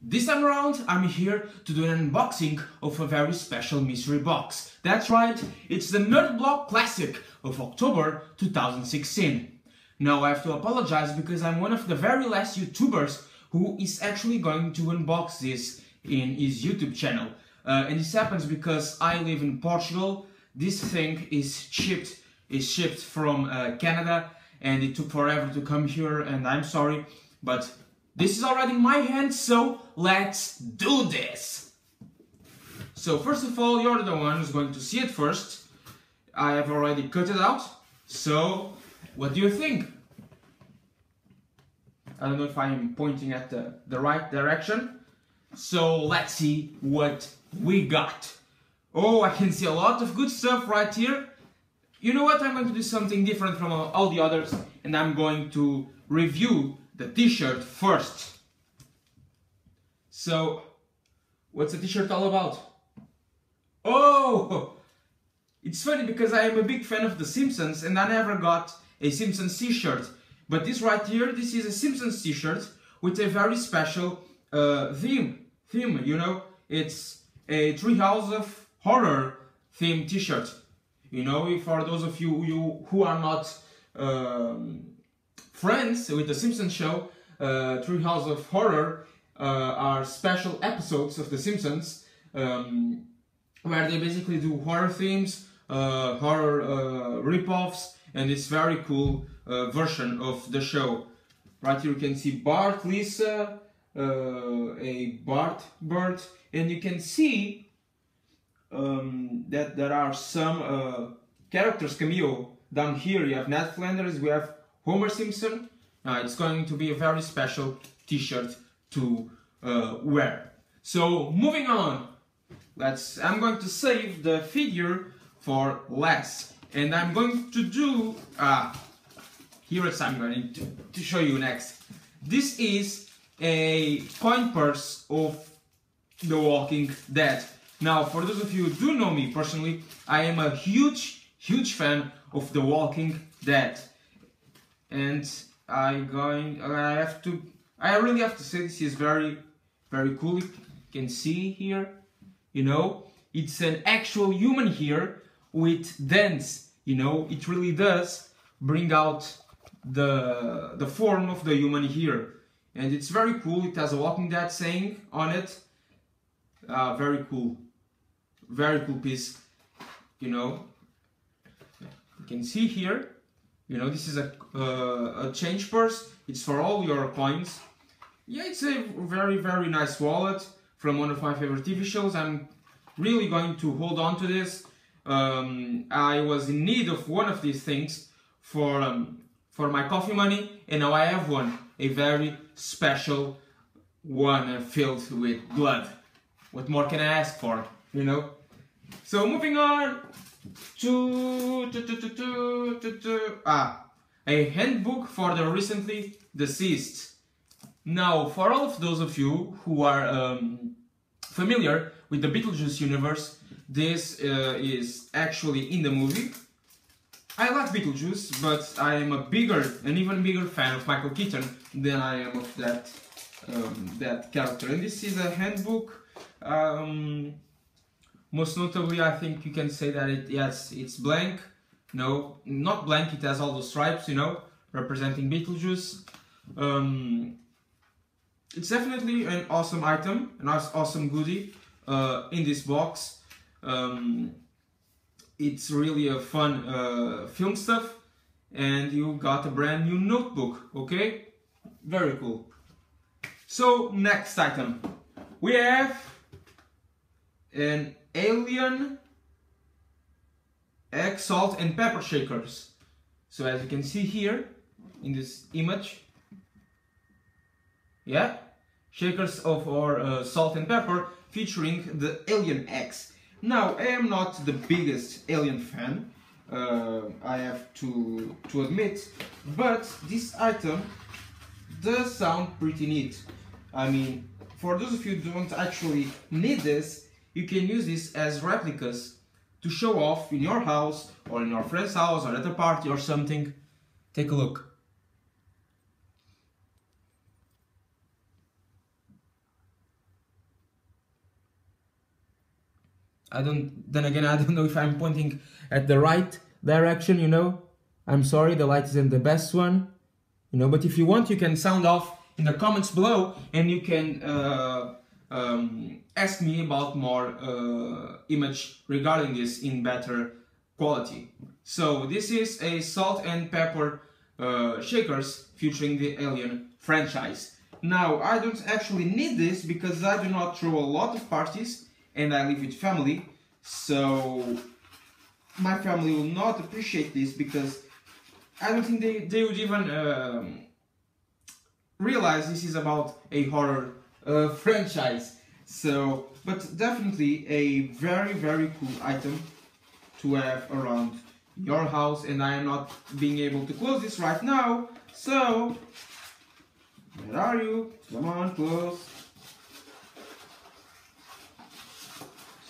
This time around, I'm here to do an unboxing of a very special mystery box. That's right, it's the Nerd Block Classic of October 2016. Now I have to apologize because I'm one of the very last YouTubers who is actually going to unbox this in his YouTube channel. And this happens because I live in Portugal. This thing is shipped from Canada, and it took forever to come here, and I'm sorry, but this is already in my hands, so let's do this! So first of all, you're the one who's going to see it first. I have already cut it out, so what do you think? I don't know if I'm pointing at the right direction. So let's see what we got. Oh, I can see a lot of good stuff right here. You know what, I'm going to do something different from all the others, and I'm going to review the t-shirt first. So, what's the t-shirt all about? Oh! It's funny because I am a big fan of The Simpsons and I never got a Simpsons t-shirt. But this right here, this is a Simpsons t-shirt with a very special theme, you know? It's a Treehouse of Horror theme t-shirt. You know, for those of you who are not friends with the Simpsons show, Treehouse of Horror are special episodes of The Simpsons where they basically do horror themes, horror rip-offs, and it's very cool version of the show. Right here you can see Bart, Lisa, a Bart bird, and you can see that there are some characters cameo. Down here you have Ned Flanders, we have Homer Simpson. It's going to be a very special t-shirt to wear. So moving on, I'm going to save the figure for last, and I'm going to do here is I'm going to show you next. This is a coin purse of The Walking Dead. Now, for those of you who do know me personally, I am a huge fan of The Walking Dead, and I really have to say this is very cool. You can see here, you know, it's an actual human here with dents. You know, it really does bring out the form of the human here, and it's very cool. It has a Walking Dead saying on it. Very cool piece. You know, you can see here. You know, this is a change purse. It's for all your coins. Yeah, it's a very nice wallet from one of my favorite TV shows. I'm really going to hold on to this. I was in need of one of these things for my coffee money, and now I have one, a very special one filled with blood. What more can I ask for, you know? So moving on to a handbook for the recently deceased. Now, for all of those of you who are familiar with the Beetlejuice universe, this is actually in the movie. I like Beetlejuice, but I am an even bigger fan of Michael Keaton than I am of that character. And this is a handbook. Most notably, I think you can say that it's blank. No, not blank. It has all the stripes, you know, representing Beetlejuice. It's definitely an awesome item, an awesome goodie in this box. It's really a fun film stuff, and you got a brand new notebook. Okay, very cool. So next item, we have an alien egg, salt and pepper shakers. So as you can see here in this image, yeah, shakers of our salt and pepper featuring the alien eggs. Now, I am not the biggest alien fan, I have to admit, but this item does sound pretty neat. I mean, for those of you who don't actually need this, you can use this as replicas to show off in your house or in your friend's house or at a party or something. Take a look. Then again, I don't know if I'm pointing at the right direction, you know. I'm sorry, the light isn't the best one, you know, but if you want, you can sound off in the comments below, and you can ask me about more image regarding this in better quality. So this is a salt and pepper shakers featuring the Alien franchise. Now, I don't actually need this because I do not throw a lot of parties and I live with family, so my family will not appreciate this because I don't think they would even realize this is about a horror franchise. So, but definitely a very, very cool item to have around your house, and I am not being able to close this right now, so where are you? Come on, close.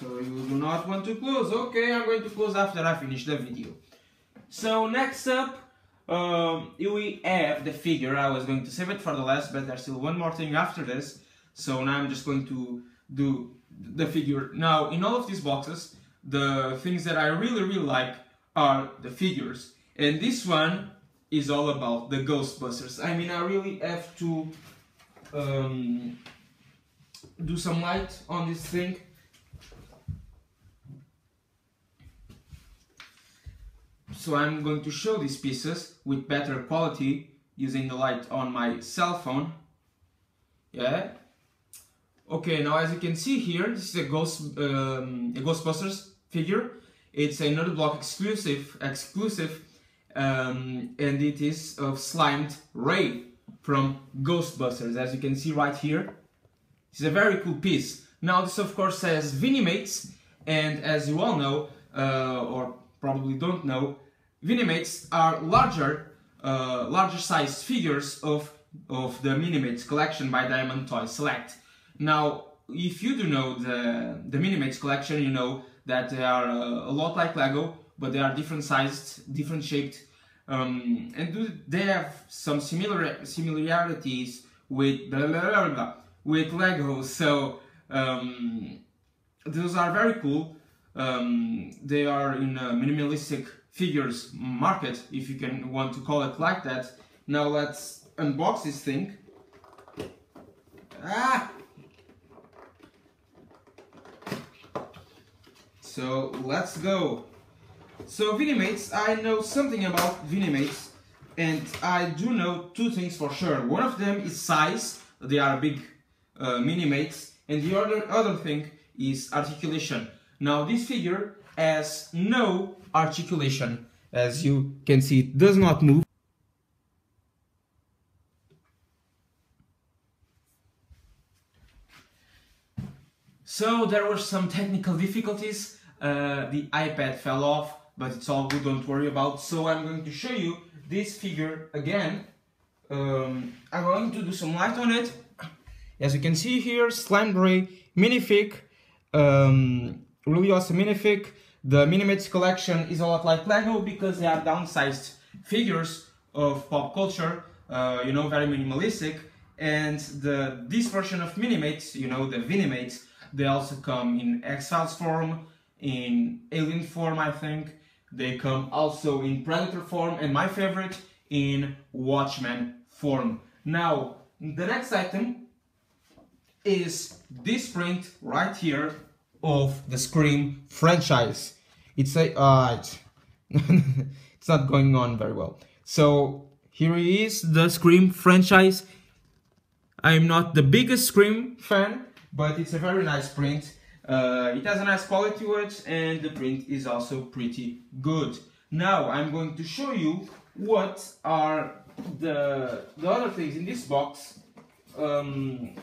So you do not want to close. Okay, I'm going to close after I finish the video. So next up, we have the figure. I was going to save it for the last, but there's still one more thing after this. So now I'm just going to do the figure. Now, in all of these boxes, the things that I really like are the figures. And this one is all about the Ghostbusters. I mean, I really have to do some light on this thing. So I'm going to show these pieces with better quality using the light on my cell phone. Yeah. Okay, now as you can see here, this is a Ghostbusters figure. It's a Nerd Block exclusive, and it is of Slimed Ray from Ghostbusters. As you can see right here, it's a very cool piece. Now this of course says Vinimates, and as you all know, or probably don't know, Vinimates are larger sized figures of the Minimates collection by Diamond Toy Select. Now, if you do know the Minimates collection, you know that they are a lot like Lego, but they are different sized, different shaped, and they have some similarities with with Lego. So those are very cool. They are in a minimalistic figures market, if you can want to call it like that. Now let's unbox this thing. So let's go. So Vinimates, I know something about Vinimates, and I do know two things for sure. One of them is size, they are big Minimates, and the other thing is articulation. Now this figure has no articulation. As you can see, it does not move. So there were some technical difficulties. The iPad fell off, but it's all good, don't worry about. So I'm going to show you this figure again. I'm going to do some light on it. As you can see here, Slimed Ray minifig, really awesome minifig. The Minimates collection is a lot like Lego because they are downsized figures of pop culture, you know, very minimalistic. And this version of Minimates, you know, the Vinimates, they also come in X-Files form, in Alien form, I think. They come also in Predator form, and my favorite, in Watchmen form. Now, the next item is this print right here of the Scream franchise. It's a it's not going on very well. So here is the Scream franchise. I'm not the biggest Scream fan, but it's a very nice print. It has a nice quality to it, and the print is also pretty good. Now I'm going to show you what are the other things in this box. You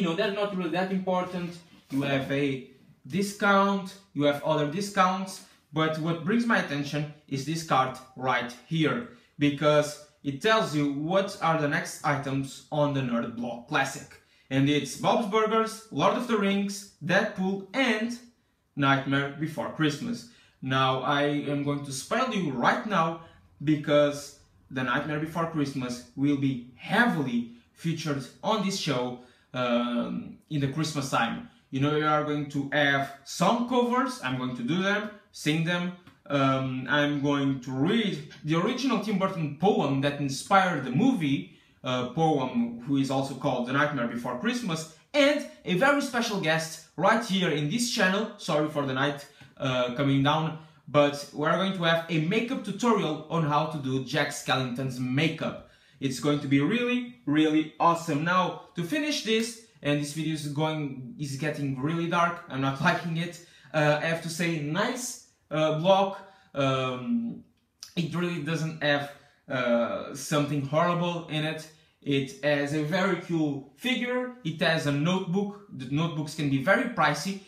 know, they're not really that important. You have a discount, you have other discounts, but what brings my attention is this card right here, because it tells you what are the next items on the Nerd Block Classic. And it's Bob's Burgers, Lord of the Rings, Deadpool, and Nightmare Before Christmas. Now, I am going to spoil you right now, because the Nightmare Before Christmas will be heavily featured on this show in the Christmas time. You know, we are going to have song covers. I'm going to do them, sing them. I'm going to read the original Tim Burton poem that inspired the movie, poem who is also called The Nightmare Before Christmas, and a very special guest right here in this channel. Sorry for the night coming down, but we're going to have a makeup tutorial on how to do Jack Skellington's makeup. It's going to be really, really awesome. Now, to finish this, and this video is getting really dark, I'm not liking it, I have to say, nice block. It really doesn't have something horrible in it. It has a very cool figure. It has a notebook. The notebooks can be very pricey.